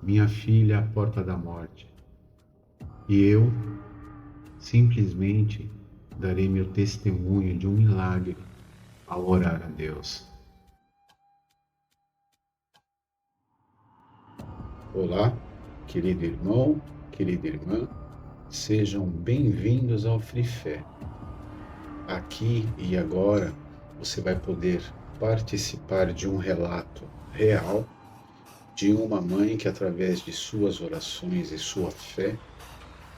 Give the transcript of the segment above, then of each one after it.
minha filha à porta da morte. E eu simplesmente darei meu testemunho de um milagre ao orar a Deus. Olá, querido irmão, querida irmã, sejam bem-vindos ao Free Fé. Aqui e agora você vai poder participar de um relato real de uma mãe que, através de suas orações e sua fé,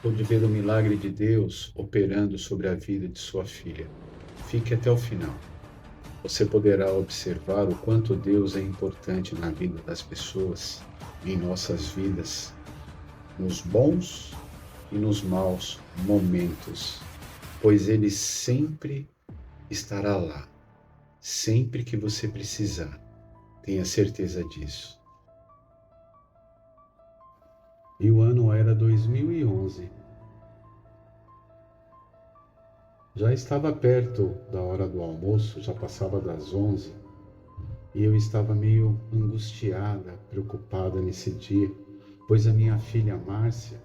pôde ver o milagre de Deus operando sobre a vida de sua filha. Fique até o final. Você poderá observar o quanto Deus é importante na vida das pessoas, em nossas vidas, nos bons e nos maus momentos, pois Ele sempre estará lá, sempre que você precisar. Tenha certeza disso. E o ano era 2011. Já estava perto da hora do almoço, já passava das 11, e eu estava meio angustiada, preocupada nesse dia, pois a minha filha Márcia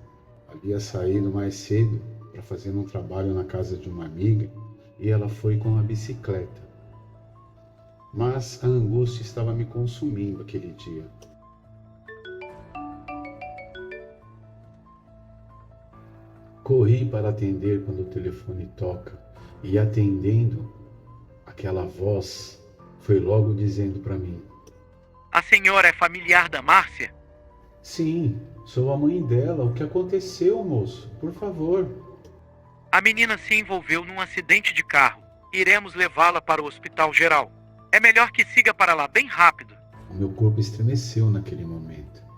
havia saído mais cedo para fazer um trabalho na casa de uma amiga e ela foi com a bicicleta. Mas a angústia estava me consumindo aquele dia. Corri para atender quando o telefone toca e, atendendo, aquela voz foi logo dizendo para mim: A senhora é familiar da Márcia? Sim, sou a mãe dela. O que aconteceu, moço? Por favor. A menina se envolveu num acidente de carro. Iremos levá-la para o hospital geral. É melhor que siga para lá bem rápido. O meu corpo estremeceu naquele momento.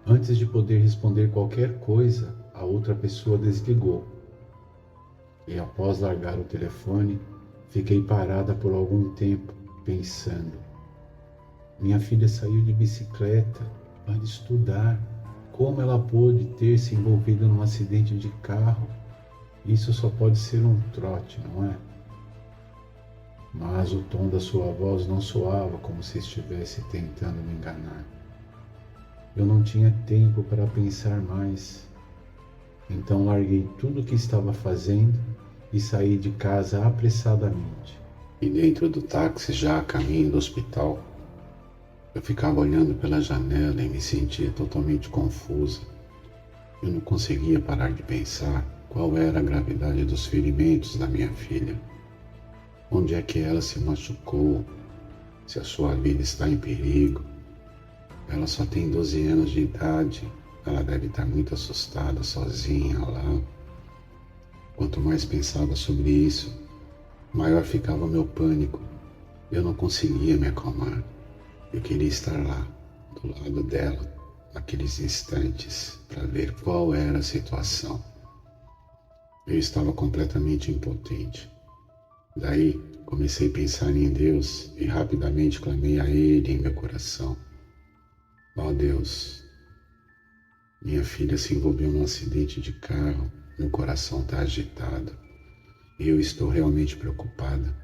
Antes de poder responder qualquer coisa, a outra pessoa desligou. E após largar o telefone, fiquei parada por algum tempo, pensando. Minha filha saiu de bicicleta para estudar. Como ela pôde ter se envolvido num acidente de carro? Isso só pode ser um trote, não é? Mas o tom da sua voz não soava como se estivesse tentando me enganar. Eu não tinha tempo para pensar mais. Então larguei tudo o que estava fazendo e saí de casa apressadamente. E dentro do táxi, já a caminho do hospital, eu ficava olhando pela janela e me sentia totalmente confusa. Eu não conseguia parar de pensar qual era a gravidade dos ferimentos da minha filha. Onde é que ela se machucou? Se a sua vida está em perigo? Ela só tem 12 anos de idade. Ela deve estar muito assustada, sozinha lá. Quanto mais pensava sobre isso, maior ficava o meu pânico. Eu não conseguia me acalmar. Eu queria estar lá, do lado dela, naqueles instantes, para ver qual era a situação. Eu estava completamente impotente. Daí comecei a pensar em Deus e rapidamente clamei a Ele em meu coração. Ó Deus, minha filha se envolveu num acidente de carro, meu coração está agitado e eu estou realmente preocupada.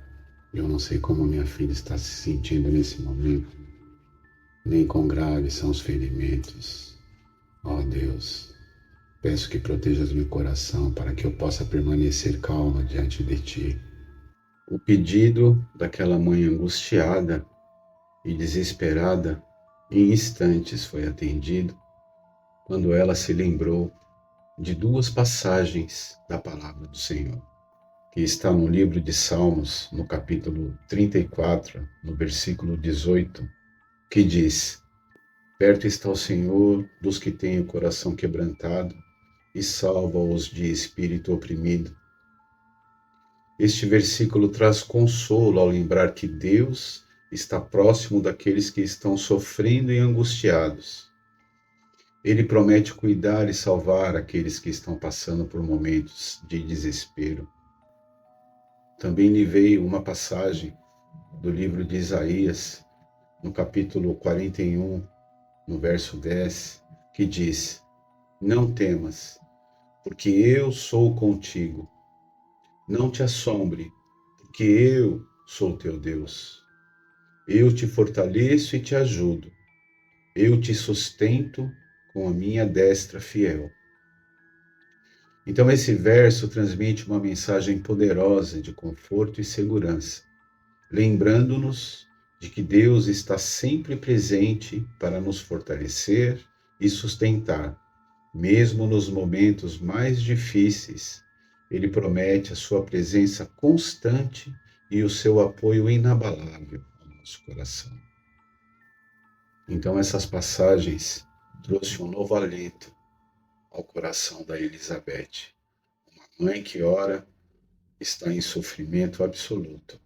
Eu não sei como minha filha está se sentindo nesse momento, nem quão graves são os ferimentos. Ó Deus, peço que protejas meu coração para que eu possa permanecer calma diante de Ti. O pedido daquela mãe angustiada e desesperada em instantes foi atendido quando ela se lembrou de duas passagens da palavra do Senhor, que está no livro de Salmos, no capítulo 34, no versículo 18, que diz: Perto está o Senhor dos que têm o coração quebrantado e salva-os de espírito oprimido. Este versículo traz consolo ao lembrar que Deus está próximo daqueles que estão sofrendo e angustiados. Ele promete cuidar e salvar aqueles que estão passando por momentos de desespero. Também lhe veio uma passagem do livro de Isaías, no capítulo 41, no verso 10, que diz: Não temas, porque eu sou contigo. Não te assombre, porque eu sou teu Deus. Eu te fortaleço e te ajudo. Eu te sustento com a minha destra fiel. Então, esse verso transmite uma mensagem poderosa de conforto e segurança, lembrando-nos de que Deus está sempre presente para nos fortalecer e sustentar, mesmo nos momentos mais difíceis. Ele promete a sua presença constante e o seu apoio inabalável ao nosso coração. Então, essas passagens trouxeram um novo alento ao coração da Elizabeth. Uma mãe que ora está em sofrimento absoluto.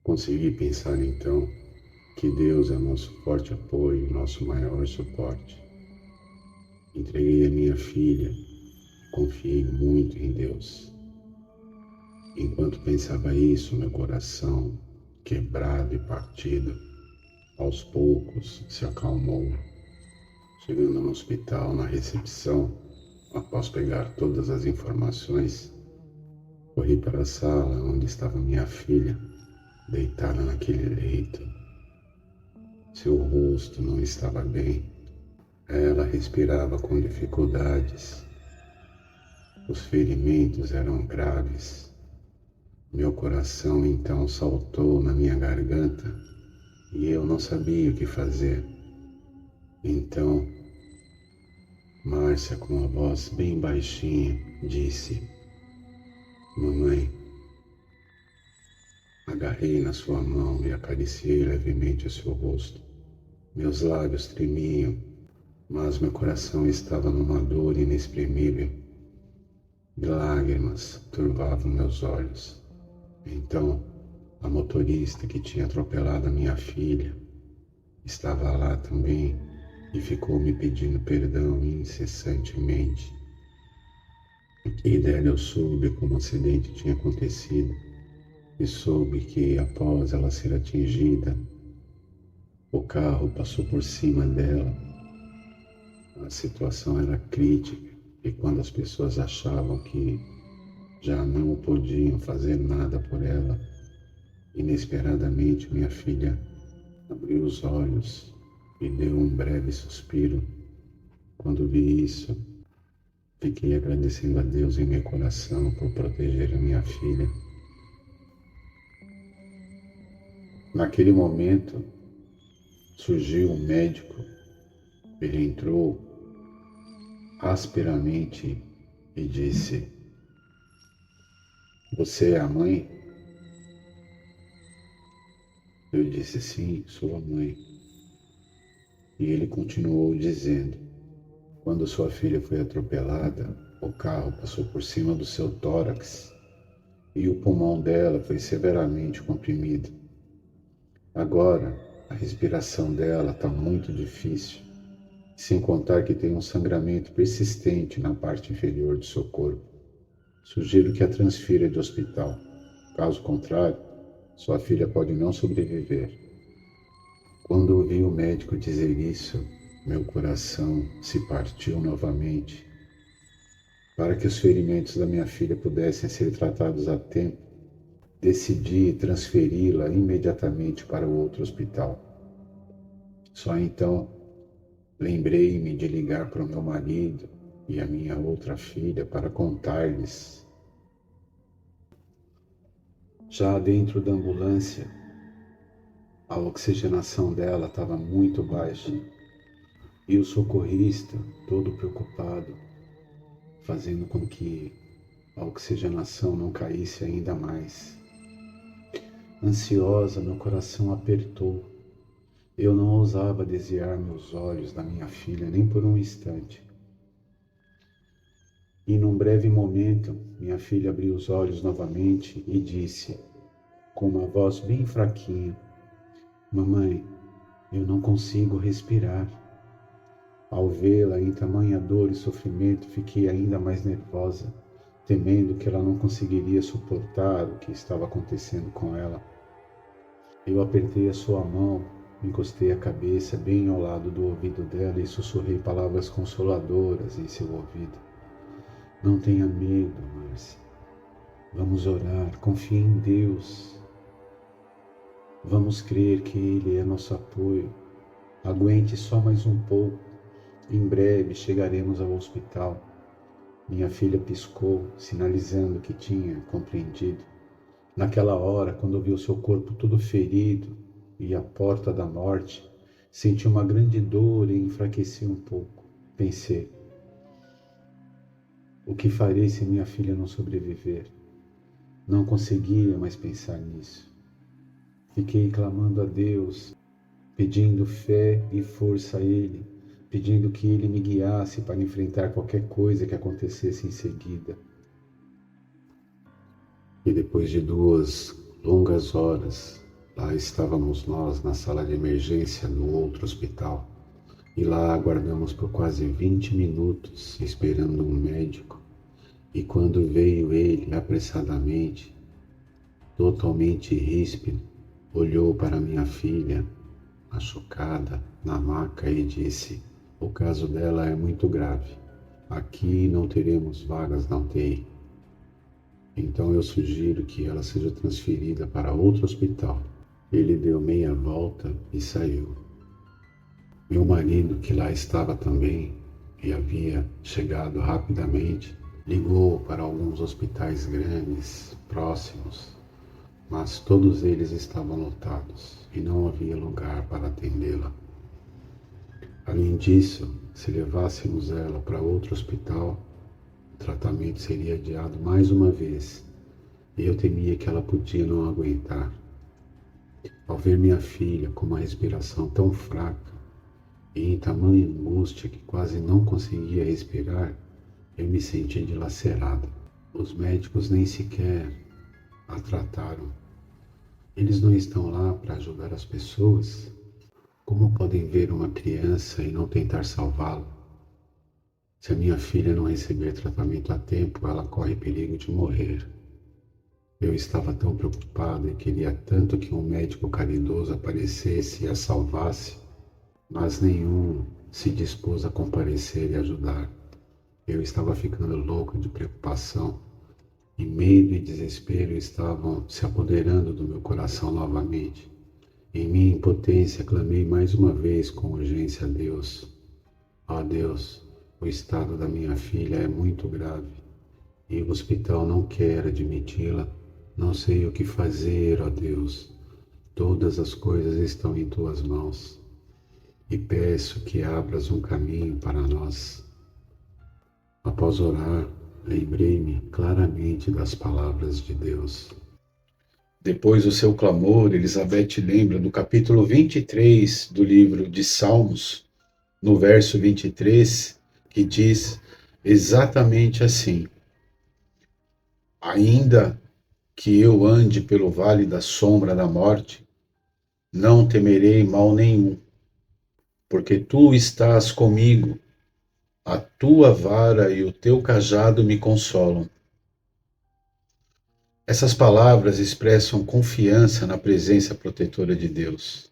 Consegui pensar então que Deus é nosso forte apoio, nosso maior suporte. Entreguei a minha filha e confiei muito em Deus. Enquanto pensava isso, meu coração, quebrado e partido, aos poucos se acalmou. Chegando no hospital, na recepção, após pegar todas as informações, corri para a sala onde estava minha filha, deitada naquele leito. Seu rosto não estava bem. Ela respirava com dificuldades. Os ferimentos eram graves. Meu coração então saltou na minha garganta e eu não sabia o que fazer. Então, Márcia, com a voz bem baixinha, disse: Mamãe. Agarrei na sua mão e acariciei levemente o seu rosto. Meus lábios tremiam, mas meu coração estava numa dor inexprimível. Lágrimas turvavam meus olhos. Então, a motorista que tinha atropelado a minha filha estava lá também e ficou me pedindo perdão incessantemente. E dela eu soube como o acidente tinha acontecido e soube que, após ela ser atingida, o carro passou por cima dela. A situação era crítica e quando as pessoas achavam que já não podiam fazer nada por ela, inesperadamente minha filha abriu os olhos e deu um breve suspiro. Quando vi isso, fiquei agradecendo a Deus em meu coração por proteger a minha filha. Naquele momento, surgiu um médico. Ele entrou asperamente e disse: Você é a mãe? Eu disse: Sim, sou a mãe. E ele continuou dizendo: Quando sua filha foi atropelada, o carro passou por cima do seu tórax e o pulmão dela foi severamente comprimido. Agora, a respiração dela está muito difícil, sem contar que tem um sangramento persistente na parte inferior do seu corpo. Sugiro que a transfira de hospital. Caso contrário, sua filha pode não sobreviver. Quando ouvi o médico dizer isso, meu coração se partiu novamente. Para que os ferimentos da minha filha pudessem ser tratados a tempo, decidi transferi-la imediatamente para o outro hospital. Só então lembrei-me de ligar para o meu marido e a minha outra filha para contar-lhes. Já dentro da ambulância, a oxigenação dela estava muito baixa e o socorrista, todo preocupado, fazendo com que a oxigenação não caísse ainda mais. Ansiosa, meu coração apertou. Eu não ousava desviar meus olhos da minha filha nem por um instante. E num breve momento, minha filha abriu os olhos novamente e disse, com uma voz bem fraquinha: Mamãe, eu não consigo respirar. Ao vê-la em tamanha dor e sofrimento, fiquei ainda mais nervosa, temendo que ela não conseguiria suportar o que estava acontecendo com ela. Eu apertei a sua mão, encostei a cabeça bem ao lado do ouvido dela e sussurrei palavras consoladoras em seu ouvido. Não tenha medo, Márcia. Vamos orar, confie em Deus. Vamos crer que Ele é nosso apoio. Aguente só mais um pouco. Em breve chegaremos ao hospital. Minha filha piscou, sinalizando que tinha compreendido. Naquela hora, quando vi o seu corpo todo ferido e à porta da morte, senti uma grande dor e enfraqueci um pouco. Pensei, o que farei se minha filha não sobreviver? Não conseguia mais pensar nisso. Fiquei clamando a Deus, pedindo fé e força a Ele, pedindo que Ele me guiasse para enfrentar qualquer coisa que acontecesse em seguida. E depois de 2 longas horas, lá estávamos nós na sala de emergência do outro hospital. E lá aguardamos por quase 20 minutos esperando um médico. E quando veio ele apressadamente, totalmente ríspido, olhou para minha filha, machucada, na maca e disse: "O caso dela é muito grave. Aqui não teremos vagas na UTI. Então eu sugiro que ela seja transferida para outro hospital." Ele deu meia volta e saiu. Meu marido, que lá estava também e havia chegado rapidamente, ligou para alguns hospitais grandes, próximos, mas todos eles estavam lotados e não havia lugar para atendê-la. Além disso, se levássemos ela para outro hospital, o tratamento seria adiado mais uma vez e eu temia que ela podia não aguentar. Ao ver minha filha com uma respiração tão fraca e em tamanha angústia que quase não conseguia respirar, eu me senti dilacerado. Os médicos nem sequer a trataram. Eles não estão lá para ajudar as pessoas? Como podem ver uma criança e não tentar salvá-la? Se a minha filha não receber tratamento a tempo, ela corre perigo de morrer. Eu estava tão preocupado e queria tanto que um médico caridoso aparecesse e a salvasse, mas nenhum se dispôs a comparecer e ajudar. Eu estava ficando louco de preocupação e medo e desespero estavam se apoderando do meu coração novamente. Em minha impotência, clamei mais uma vez com urgência a Deus. Ó Deus, o estado da minha filha é muito grave e o hospital não quer admiti-la. Não sei o que fazer, ó Deus. Todas as coisas estão em tuas mãos e peço que abras um caminho para nós. Após orar, lembrei-me claramente das palavras de Deus. Depois do seu clamor, Elizabeth lembra do capítulo 23 do livro de Salmos, no verso 23, que diz exatamente assim: ainda que eu ande pelo vale da sombra da morte, não temerei mal nenhum, porque tu estás comigo, a tua vara e o teu cajado me consolam. Essas palavras expressam confiança na presença protetora de Deus,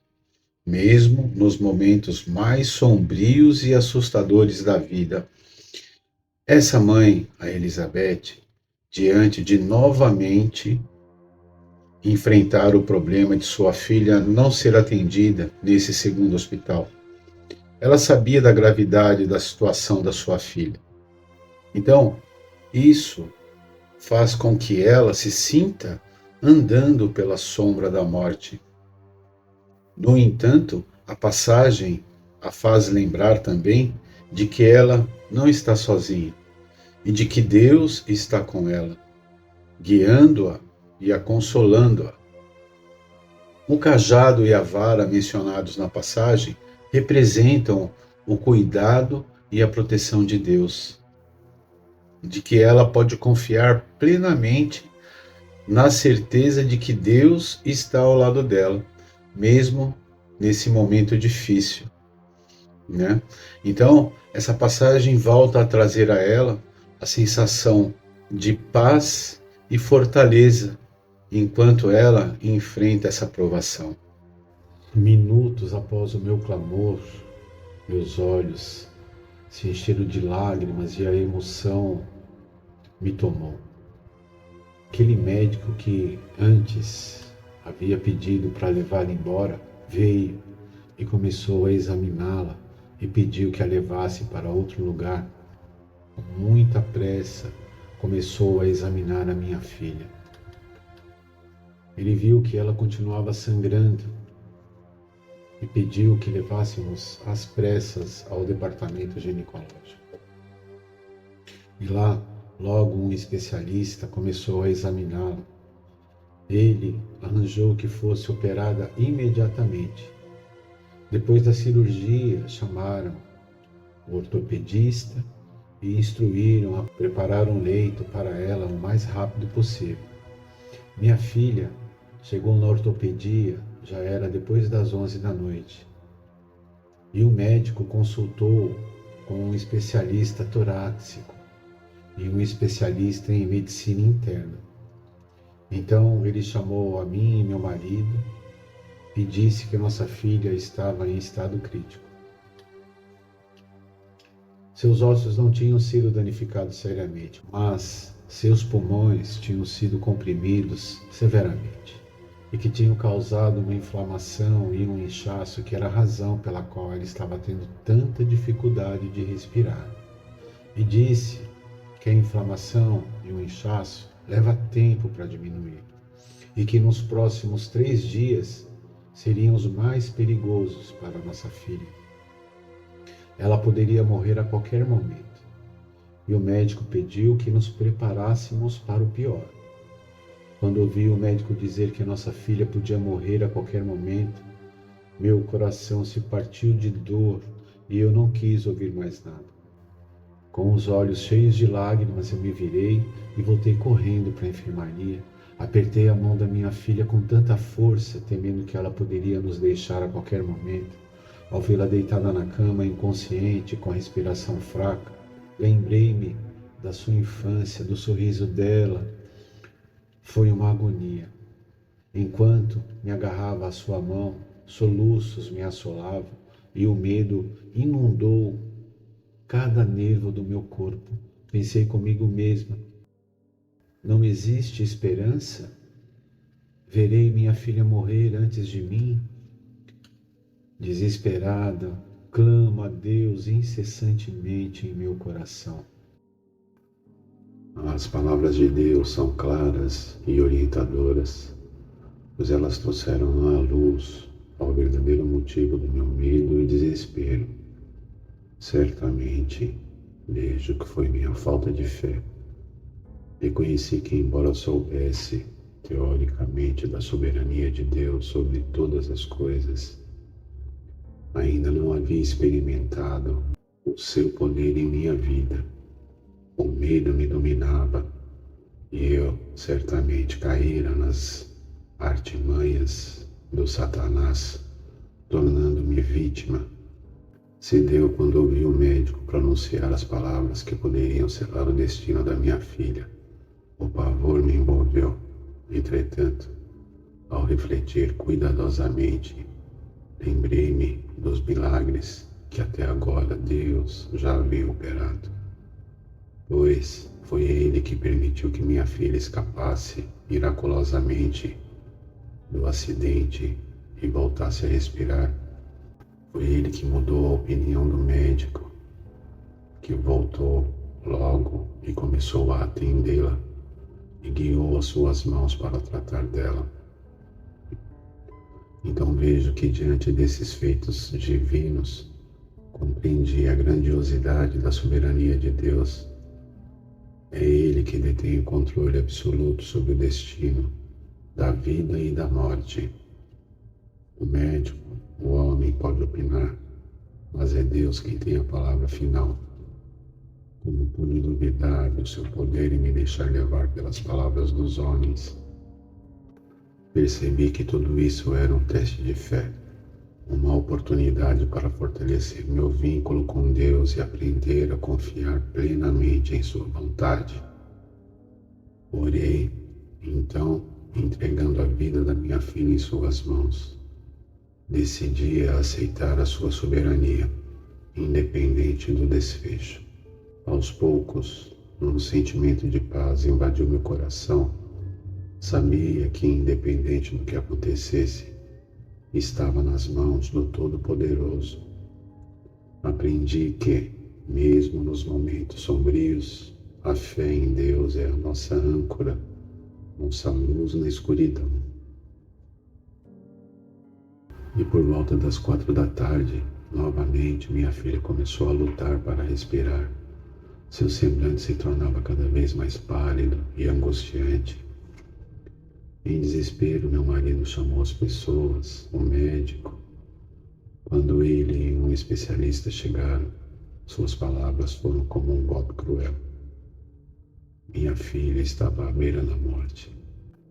mesmo nos momentos mais sombrios e assustadores da vida. Essa mãe, a Elizabeth, diante de novamente enfrentar o problema de sua filha não ser atendida nesse segundo hospital. Ela sabia da gravidade da situação da sua filha. Então, isso faz com que ela se sinta andando pela sombra da morte. No entanto, a passagem a faz lembrar também de que ela não está sozinha e de que Deus está com ela, guiando-a e a consolando-a. O cajado e a vara mencionados na passagem representam o cuidado e a proteção de Deus, de que ela pode confiar plenamente na certeza de que Deus está ao lado dela, mesmo nesse momento difícil, né? Então, essa passagem volta a trazer a ela a sensação de paz e fortaleza enquanto ela enfrenta essa provação. Minutos após o meu clamor, meus olhos se encheram de lágrimas e a emoção me tomou. Aquele médico que antes havia pedido para levá-la embora veio e começou a examiná-la e pediu que a levasse para outro lugar. Com muita pressa, começou a examinar a minha filha. Ele viu que ela continuava sangrando e pediu que levássemos às pressas ao departamento ginecológico. E lá, logo um especialista começou a examiná-la. Ele arranjou que fosse operada imediatamente. Depois da cirurgia, chamaram o ortopedista e instruíram a preparar um leito para ela o mais rápido possível. Minha filha chegou na ortopedia, já era depois das 11 da noite. E o médico consultou com um especialista torácico e um especialista em medicina interna. Então ele chamou a mim e meu marido e disse que nossa filha estava em estado crítico. Seus ossos não tinham sido danificados seriamente, mas seus pulmões tinham sido comprimidos severamente e que tinham causado uma inflamação e um inchaço que era a razão pela qual ela estava tendo tanta dificuldade de respirar. E disse que a inflamação e o inchaço leva tempo para diminuir e que nos próximos 3 dias seriam os mais perigosos para nossa filha. Ela poderia morrer a qualquer momento e o médico pediu que nos preparássemos para o pior. Quando ouvi o médico dizer que nossa filha podia morrer a qualquer momento, meu coração se partiu de dor e eu não quis ouvir mais nada. Com os olhos cheios de lágrimas, eu me virei e voltei correndo para a enfermaria. Apertei a mão da minha filha com tanta força, temendo que ela poderia nos deixar a qualquer momento. Ao vê-la deitada na cama, inconsciente, com a respiração fraca, lembrei-me da sua infância, do sorriso dela. Foi uma agonia. Enquanto me agarrava à sua mão, soluços me assolavam e o medo inundou cada nervo do meu corpo. Pensei comigo mesma: não existe esperança? Verei minha filha morrer antes de mim? Desesperada, clamo a Deus incessantemente em meu coração. As palavras de Deus são claras e orientadoras, pois elas trouxeram à luz ao verdadeiro motivo do meu medo e desespero. Certamente, vejo que foi minha falta de fé. Reconheci que, embora soubesse, teoricamente, da soberania de Deus sobre todas as coisas, ainda não havia experimentado o seu poder em minha vida. O medo me dominava e eu certamente caíra nas artimanhas do Satanás, tornando-me vítima. Se deu quando ouvi o médico pronunciar as palavras que poderiam selar o destino da minha filha. O pavor me envolveu. Entretanto, ao refletir cuidadosamente, lembrei-me dos milagres que até agora Deus já havia operado. Pois foi Ele que permitiu que minha filha escapasse miraculosamente do acidente e voltasse a respirar. Foi Ele que mudou a opinião do médico, que voltou logo e começou a atendê-la e guiou as suas mãos para tratar dela. Então vejo que diante desses feitos divinos, compreendi a grandiosidade da soberania de Deus. É Ele que detém o controle absoluto sobre o destino da vida e da morte. O médico, o homem pode opinar, mas é Deus quem tem a palavra final. Como pude duvidar do seu poder e me deixar levar pelas palavras dos homens, percebi que tudo isso era um teste de fé, uma oportunidade para fortalecer meu vínculo com Deus e aprender a confiar plenamente em sua vontade. Orei, então, entregando a vida da minha filha em suas mãos. Decidi aceitar a sua soberania, independente do desfecho. Aos poucos, um sentimento de paz invadiu meu coração. Sabia que, independente do que acontecesse, estava nas mãos do Todo-Poderoso. Aprendi que, mesmo nos momentos sombrios, a fé em Deus é a nossa âncora, nossa luz na escuridão. E por volta das 4 da tarde, novamente minha filha começou a lutar para respirar. Seu semblante se tornava cada vez mais pálido e angustiante. Em desespero, meu marido chamou as pessoas, o médico. Quando ele e um especialista chegaram, suas palavras foram como um golpe cruel. Minha filha estava à beira da morte.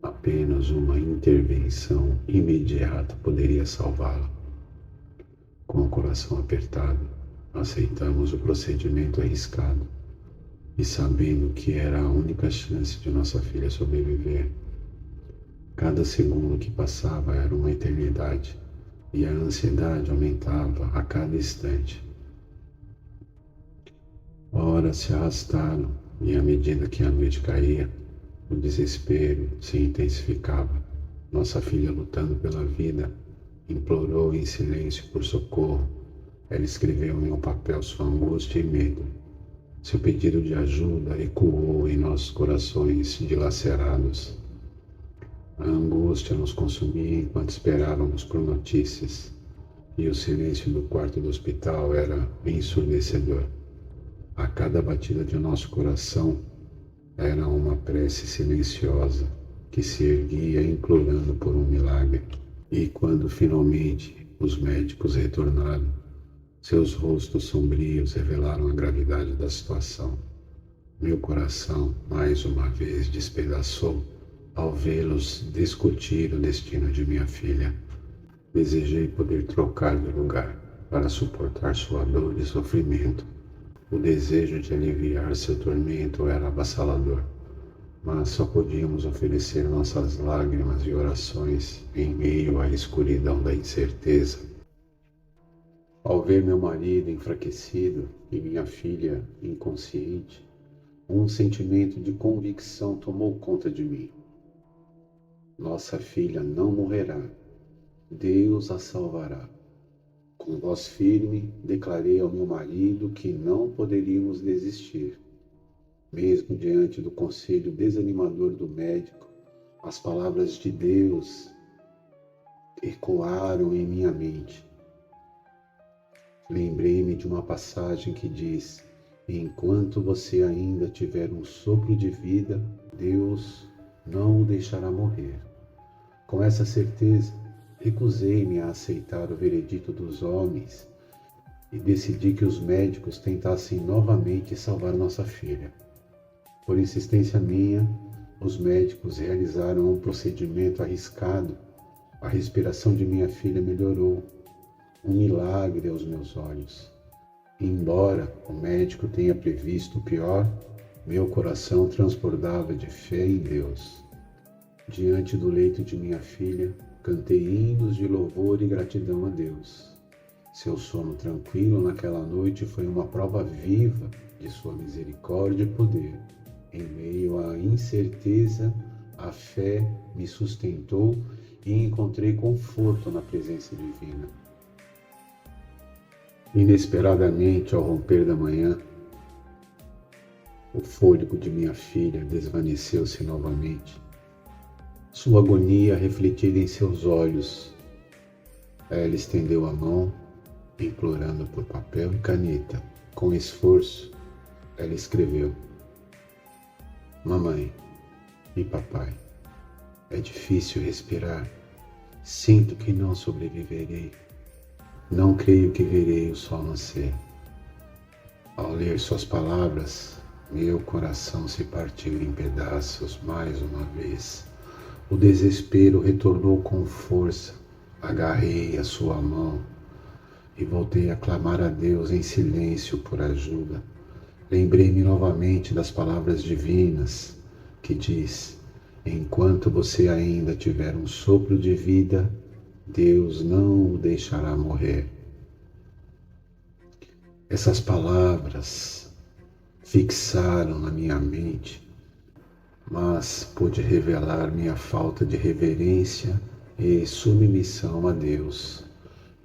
Apenas uma intervenção imediata poderia salvá-la. Com o coração apertado, aceitamos o procedimento arriscado e sabendo que era a única chance de nossa filha sobreviver. Cada segundo que passava era uma eternidade e a ansiedade aumentava a cada instante. Horas se arrastaram e à medida que a noite caía, o desespero se intensificava. Nossa filha, lutando pela vida, implorou em silêncio por socorro. Ela escreveu em um papel sua angústia e medo. Seu pedido de ajuda ecoou em nossos corações dilacerados. A angústia nos consumia enquanto esperávamos por notícias, e o silêncio do quarto do hospital era ensurdecedor. A cada batida de nosso coração era uma prece silenciosa que se erguia implorando por um milagre. E quando finalmente os médicos retornaram, seus rostos sombrios revelaram a gravidade da situação. Meu coração mais uma vez despedaçou ao vê-los discutir o destino de minha filha. Desejei poder trocar de lugar para suportar sua dor e sofrimento. O desejo de aliviar seu tormento era avassalador, mas só podíamos oferecer nossas lágrimas e orações em meio à escuridão da incerteza. Ao ver meu marido enfraquecido e minha filha inconsciente, um sentimento de convicção tomou conta de mim. Nossa filha não morrerá, Deus a salvará. Com voz firme, declarei ao meu marido que não poderíamos desistir. Mesmo diante do conselho desanimador do médico, as palavras de Deus ecoaram em minha mente. Lembrei-me de uma passagem que diz: enquanto você ainda tiver um sopro de vida, Deus não o deixará morrer. Com essa certeza, recusei-me a aceitar o veredito dos homens e decidi que os médicos tentassem novamente salvar nossa filha. Por insistência minha, os médicos realizaram um procedimento arriscado. A respiração de minha filha melhorou, um milagre aos meus olhos. Embora o médico tenha previsto o pior, meu coração transbordava de fé em Deus. Diante do leito de minha filha, cantei hinos de louvor e gratidão a Deus. Seu sono tranquilo naquela noite foi uma prova viva de sua misericórdia e poder. Em meio à incerteza, a fé me sustentou e encontrei conforto na presença divina. Inesperadamente, ao romper da manhã, o fôlego de minha filha desvaneceu-se novamente. Sua agonia refletida em seus olhos. Ela estendeu a mão, implorando por papel e caneta. Com esforço, ela escreveu: Mamãe e papai, é difícil respirar. Sinto que não sobreviverei. Não creio que verei o sol nascer. Ao ler suas palavras, meu coração se partiu em pedaços mais uma vez. O desespero retornou com força. Agarrei a sua mão e voltei a clamar a Deus em silêncio por ajuda. Lembrei-me novamente das palavras divinas que diz: enquanto você ainda tiver um sopro de vida, Deus não o deixará morrer. Essas palavras fixaram na minha mente, mas pude revelar minha falta de reverência e submissão a Deus,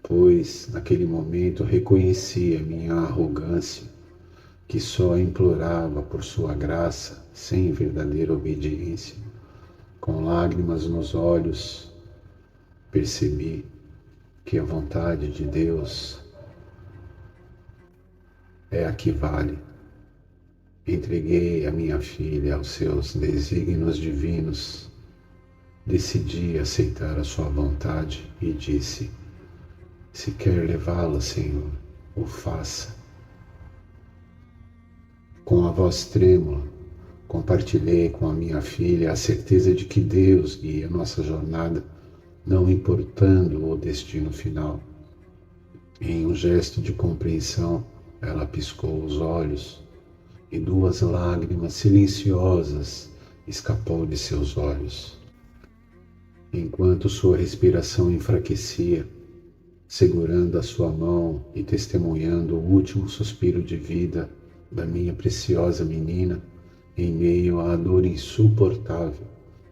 pois naquele momento reconheci a minha arrogância, que só implorava por sua graça sem verdadeira obediência. Com lágrimas nos olhos, percebi que a vontade de Deus é a que vale. Entreguei a minha filha aos seus desígnios divinos, decidi aceitar a sua vontade e disse: se quer levá-la, Senhor, o faça. Com a voz trêmula, compartilhei com a minha filha a certeza de que Deus guia nossa jornada, não importando o destino final. Em um gesto de compreensão, ela piscou os olhos e 2 lágrimas silenciosas escapou de seus olhos. Enquanto sua respiração enfraquecia, segurando a sua mão e testemunhando o último suspiro de vida da minha preciosa menina, em meio à dor insuportável,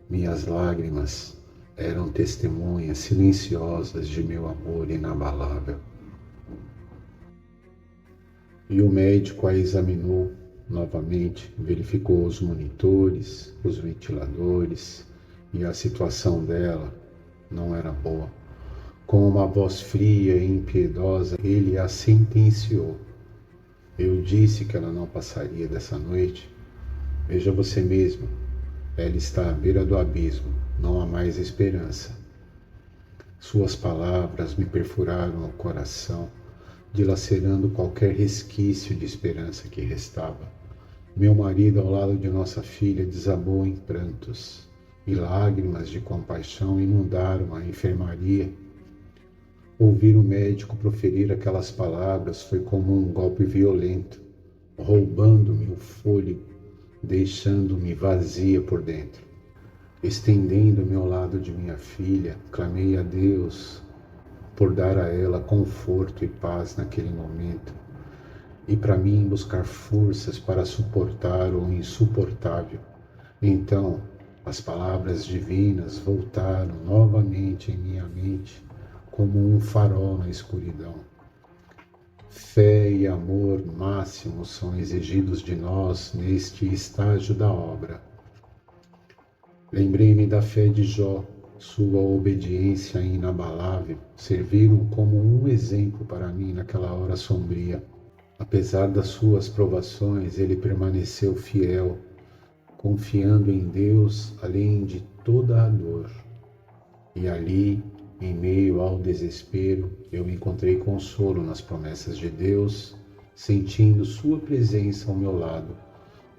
minhas lágrimas eram testemunhas silenciosas de meu amor inabalável. E o médico a examinou novamente, verificou os monitores, os ventiladores, e a situação dela não era boa. Com uma voz fria e impiedosa, ele a sentenciou. Eu disse que ela não passaria dessa noite. Veja você mesmo, ela está à beira do abismo, não há mais esperança. Suas palavras me perfuraram o coração, dilacerando qualquer resquício de esperança que restava. Meu marido, ao lado de nossa filha, desabou em prantos, e lágrimas de compaixão inundaram a enfermaria. Ouvir o médico proferir aquelas palavras foi como um golpe violento, roubando-me o fôlego, deixando-me vazia por dentro. Estendendo-me ao lado de minha filha, clamei a Deus por dar a ela conforto e paz naquele momento, e para mim buscar forças para suportar o insuportável. Então, as palavras divinas voltaram novamente em minha mente, como um farol na escuridão. Fé e amor máximos são exigidos de nós neste estágio da obra. Lembrei-me da fé de Jó, sua obediência inabalável, serviram como um exemplo para mim naquela hora sombria. Apesar das suas provações, ele permaneceu fiel, confiando em Deus além de toda a dor. E ali, em meio ao desespero, eu encontrei consolo nas promessas de Deus, sentindo sua presença ao meu lado,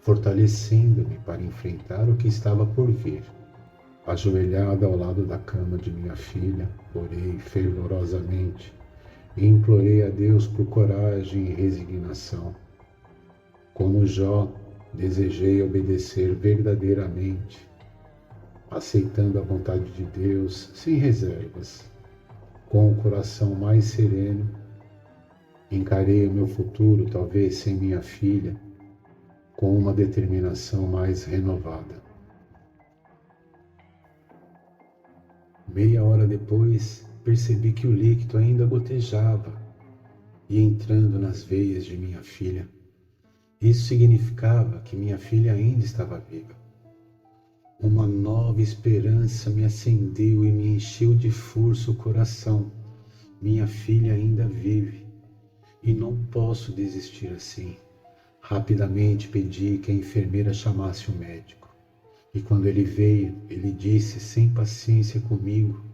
fortalecendo-me para enfrentar o que estava por vir. Ajoelhada ao lado da cama de minha filha, orei fervorosamente e implorei a Deus por coragem e resignação. Como Jó, desejei obedecer verdadeiramente, aceitando a vontade de Deus sem reservas. Com o coração mais sereno, encarei o meu futuro, talvez sem minha filha, com uma determinação mais renovada. Meia hora depois, percebi que o líquido ainda gotejava e entrando nas veias de minha filha. Isso significava que minha filha ainda estava viva. Uma nova esperança me acendeu e me encheu de força o coração. Minha filha ainda vive e não posso desistir assim. Rapidamente pedi que a enfermeira chamasse o médico. E quando ele veio, ele disse sem paciência comigo: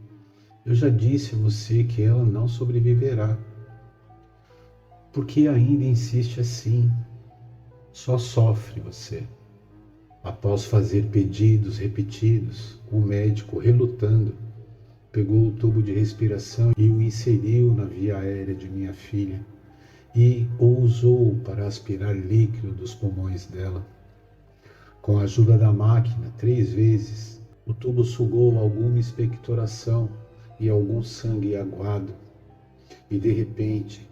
eu já disse a você que ela não sobreviverá. Por que ainda insiste assim? Só sofre você. Após fazer pedidos repetidos, o médico, relutando, pegou o tubo de respiração e o inseriu na via aérea de minha filha e o usou para aspirar líquido dos pulmões dela. Com a ajuda da máquina, 3 vezes, o tubo sugou alguma expectoração e algum sangue aguado. E de repente,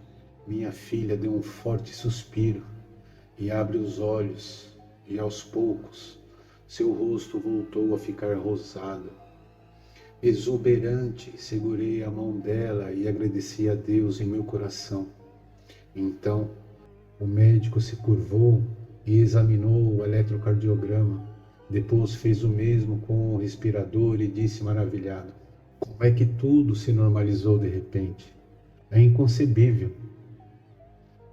minha filha deu um forte suspiro e abre os olhos, e aos poucos, seu rosto voltou a ficar rosado. Exuberante, segurei a mão dela e agradeci a Deus em meu coração. Então, o médico se curvou e examinou o eletrocardiograma. Depois fez o mesmo com o respirador e disse maravilhado: como é que tudo se normalizou de repente? É inconcebível.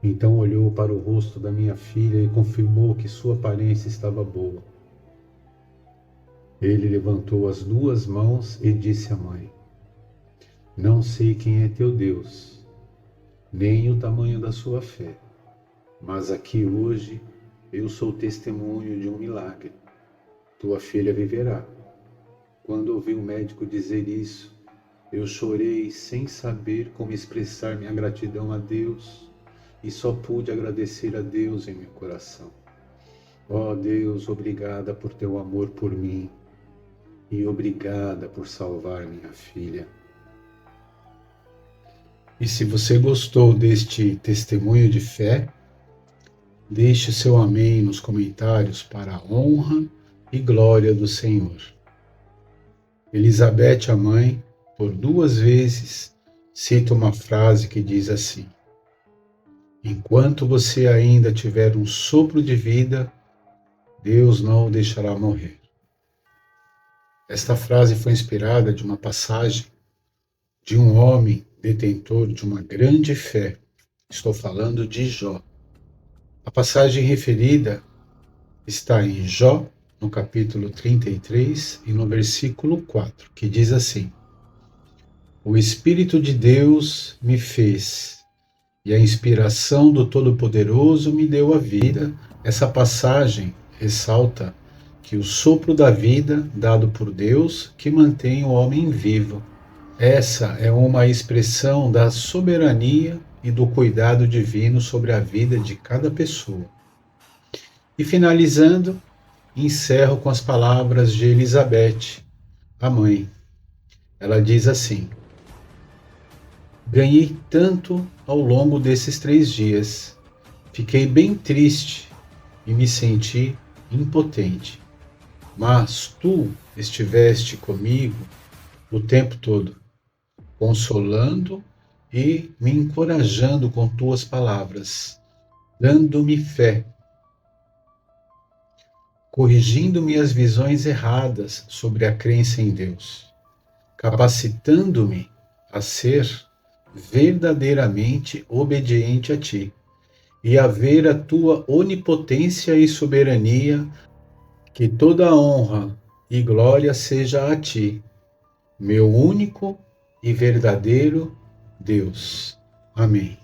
Então olhou para o rosto da minha filha e confirmou que sua aparência estava boa. Ele levantou as 2 mãos e disse à mãe: não sei quem é teu Deus, nem o tamanho da sua fé, mas aqui hoje eu sou testemunho de um milagre. Tua filha viverá. Quando ouvi o médico dizer isso, eu chorei sem saber como expressar minha gratidão a Deus e só pude agradecer a Deus em meu coração. Ó Deus, obrigada por teu amor por mim e obrigada por salvar minha filha. E se você gostou deste testemunho de fé, deixe seu amém nos comentários para a honra e glória do Senhor. Elizabeth, a mãe, por 2 vezes cita uma frase que diz assim: enquanto você ainda tiver um sopro de vida, Deus não o deixará morrer. Esta frase foi inspirada de uma passagem de um homem detentor de uma grande fé. Estou falando de Jó. A passagem referida está em Jó, no capítulo 33 e no versículo 4, que diz assim: o Espírito de Deus me fez, e a inspiração do Todo-Poderoso me deu a vida. Essa passagem ressalta que o sopro da vida dado por Deus que mantém o homem vivo. Essa é uma expressão da soberania e do cuidado divino sobre a vida de cada pessoa. E finalizando, encerro com as palavras de Elizabeth, a mãe. Ela diz assim: ganhei tanto ao longo desses 3 dias. Fiquei bem triste e me senti impotente. Mas tu estiveste comigo o tempo todo, consolando e me encorajando com tuas palavras, dando-me fé, corrigindo minhas visões erradas sobre a crença em Deus, capacitando-me a ser verdadeiramente obediente a ti e a ver a tua onipotência e soberania. Que toda honra e glória seja a ti, meu único e verdadeiro Deus. Amém.